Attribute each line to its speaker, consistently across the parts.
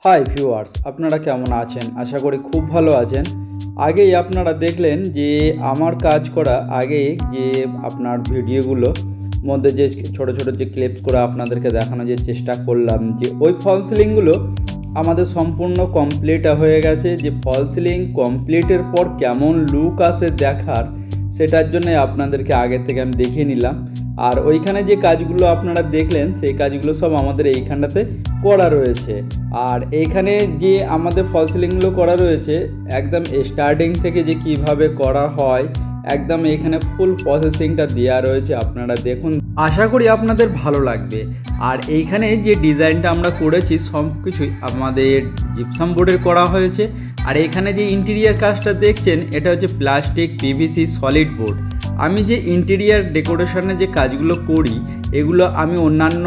Speaker 1: Hi viewers, আপনারা কেমন আছেন? আশা করি খুব ভালো আছেন। আগেই আপনারা দেখলেন যে আমার কাজ করা আগে যে আপনার ভিডিওগুলো মধ্যে যে ছোট ছোট যে ক্লিপস করে আপনাদেরকে দেখানোর যে চেষ্টা করলাম, যে ওই ফল সিলিংগুলো আমাদের সম্পূর্ণ কমপ্লিট হয়ে গেছে। যে ফল সিলিং কমপ্লিটের পর কেমন লুক আসে দেখার, সেটার জন্য আপনাদেরকে আগে থেকে আমি দেখিয়ে নিলাম। আর ওইখানে যে কাজগুলো আপনারা দেখলেন সেই কাজগুলো সব আমাদের এইখানটাতে করা রয়েছে। আর এইখানে যে আমাদের ফল সিলিংগুলো করা রয়েছে একদম স্টার্টিং থেকে যে কিভাবে করা হয়, একদম এখানে ফুল প্রসেসিংটা দেওয়া রয়েছে, আপনারা দেখুন। আশা করি আপনাদের ভালো লাগবে। আর এইখানে যে ডিজাইনটা আমরা করেছি সব কিছুই আমাদের জিপসাম বোর্ডের করা হয়েছে। আর এখানে যে ইন্টেরিয়ার কাজটা দেখছেন এটা হচ্ছে প্লাস্টিক পিভিসি সলিড বোর্ড। আমি যে ইন্টেরিয়ার ডেকোরেশনের যে কাজগুলো করি এগুলো আমি অন্যান্য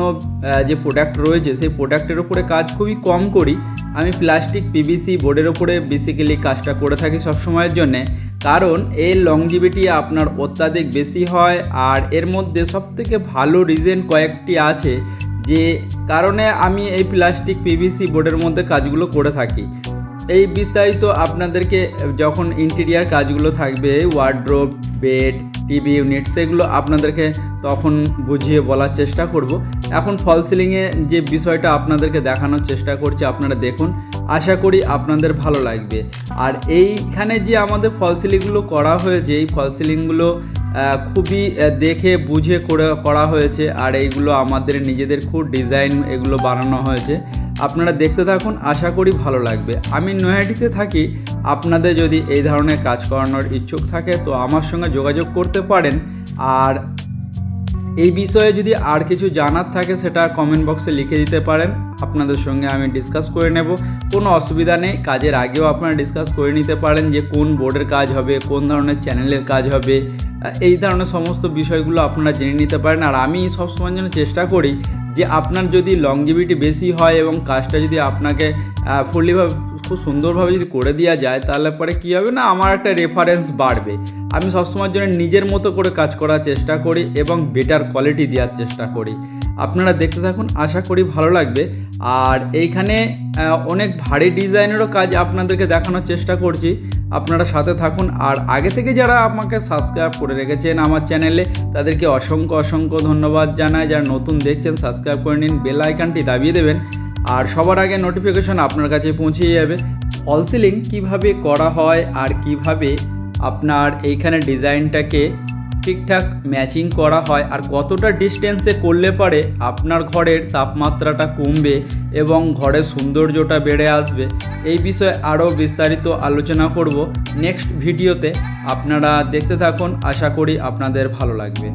Speaker 1: যে প্রোডাক্ট রয়েছে সেই প্রোডাক্টের উপরে কাজ খুবই কম করি। আমি প্লাস্টিক পিভিসি বোর্ডের উপরে বেসিক্যালি কাজটা করে থাকি সবসময়ের জন্যে, কারণ এর লংজিভিটি আপনার অত্যাধিক বেশি হয়। আর এর মধ্যে সবথেকে ভালো রিজন কয়েকটি আছে যে কারণে আমি এই প্লাস্টিক পিভিসি বোর্ডের মধ্যে কাজগুলো করে থাকি। এই বিস্তারিত আপনাদেরকে যখন ইন্টেরিয়ার কাজগুলো থাকবে, ওয়ার্ড্রোব, বেড, টিভি ইউনিট, সেগুলো আপনাদেরকে তখন বুঝিয়ে বলার চেষ্টা করব। এখন ফল সিলিংয়ে যে বিষয়টা আপনাদেরকে দেখানোর চেষ্টা করছি, আপনারা দেখুন, আশা করি আপনাদের ভালো লাগবে। আর এইখানে যে আমাদের ফল সিলিংগুলো করা হয়েছে, এই ফল সিলিংগুলো খুবই দেখে বুঝে করা হয়েছে। আর এইগুলো আমাদের নিজেদের খুব ডিজাইন এগুলো বানানো হয়েছে। আপনারা দেখতে থাকুন, আশা করি ভালো লাগবে। আমি নৈহাটিতে থাকি। আপনাদের যদি এই ধরনের কাজ করানোর ইচ্ছুক থাকে তো আমার সঙ্গে যোগাযোগ করতে পারেন। আর এই বিষয়ে যদি আর কিছু জানার থাকে সেটা কমেন্ট বক্সে লিখে দিতে পারেন, আপনাদের সঙ্গে আমি ডিসকাস করে নেব, কোনো অসুবিধা নেই। কাজের আগেও আপনারা ডিসকাস করে নিতে পারেন যে কোন বোর্ডের কাজ হবে, কোন ধরনের চ্যানেলের কাজ হবে, এই ধরনের সমস্ত বিষয়গুলো আপনারা জেনে নিতে পারেন। আর আমি সবসময়ের জন্য চেষ্টা করি যে আপনার যদি লংজিভিটি বেশি হয় এবং কাজটা যদি আপনাকে ফুললিভাবে খুব সুন্দরভাবে যদি করে দেওয়া যায়, তাহলে পরে কী হবে না, আমার একটা রেফারেন্স বাড়বে। আমি সবসময়ের জন্য নিজের মতো করে কাজ করার চেষ্টা করি এবং বেটার কোয়ালিটি দেওয়ার চেষ্টা করি। আপনারা দেখতে থাকুন, আশা করি ভালো লাগবে। আর এইখানে অনেক ভারী ডিজাইনেরও কাজ আপনাদেরকে দেখানোর চেষ্টা করছি, আপনারা সাথে থাকুন। আর আগে থেকে যারা আমাকে সাবস্ক্রাইব করে রেখেছেন আমার চ্যানেলে, তাদেরকে অসংখ্য অসংখ্য ধন্যবাদ জানাই। যারা নতুন দেখছেন সাবস্ক্রাইব করে নিন, বেল আইকনটি দাবিয়ে দেবেন, আর সবার আগে নোটিফিকেশন আপনার কাছে পৌঁছে যাবে। ফল সিলিং কীভাবে করা হয় আর কিভাবে আপনার এইখানে ডিজাইনটাকে ঠিকঠাক ম্যাচিং করা হয়, আর কতটা ডিস্টেন্সে করলে পারে আপনার ঘরের তাপমাত্রাটা কমবে এবং ঘরের সৌন্দর্যটা বেড়ে আসবে, এই বিষয়ে আরও বিস্তারিত আলোচনা করব নেক্সট ভিডিওতে। আপনারা দেখতে থাকুন, আশা করি আপনাদের ভালো লাগবে।